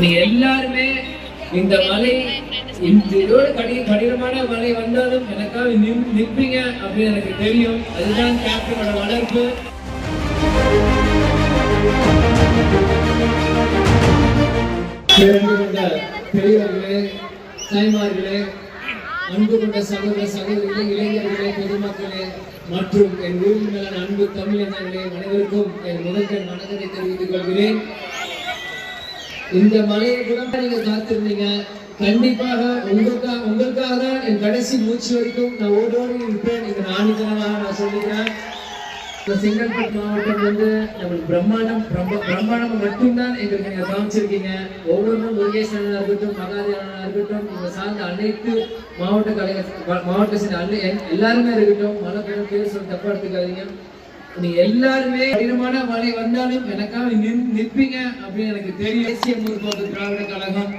நீங்க எல்லாருமே இந்த மலை இதோட கடினமான மலை வந்தாலும் எனக்காக நிற்பீங்க அப்படின்னு எனக்கு தெரியும். அதுதான் கேப்டனோட வளர்ப்பு. பெரியவர்களே, தாய்மார்களே, அன்பு கொண்ட சகோதர சகோதரிகளே, இளைஞர்களே, பொதுமக்களே மற்றும் என் ஊரின் அன்பு தமிழர்களே அனைவருக்கும் என் முதற்கண் வணக்கத்தை தெரிவித்துக் கொள்கிறேன். இந்த மலையை கூட நீங்க காத்திருந்தீங்க. கண்டிப்பாக உங்களுக்காக என் கடைசி மூச்சு வரைக்கும் நான் ஓடோடி இருப்பேன். நீங்க ஆணித்தனமாக நான் சொல்லிக்கிறேன். செங்கல்பட்டு மாவட்டம் வந்து நம்மளுக்கு பிரம்மாண்டம் மட்டும்தான் எங்களுக்கு நீங்க காமிச்சிருக்கீங்க. ஒவ்வொன்றும் முருகேசனா இருக்கட்டும், மகாதேவனா இருக்கட்டும், நீங்க சார்ந்த அனைத்து மாவட்ட எல்லாருமே இருக்கட்டும். மழை பேர் சொல்லி தப்பா எடுத்துக்காதீங்க. நீங்க எல்லாருமே கடினமான மழை வந்தாலும் எனக்காக நிற்பீங்க அப்படின்னு எனக்கு தெரியும். தேசிய முற்போக்கு திராவிட கழகம்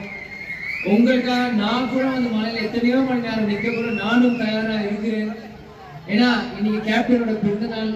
உங்களுக்காக நான் கூட வந்து மழையில எத்தனையோ மணி நேரம் நிற்க கூட நானும் தயாரா இருக்கிறேன். ஏன்னா இன்னைக்கு கேப்டனோட பிறந்த நாள்.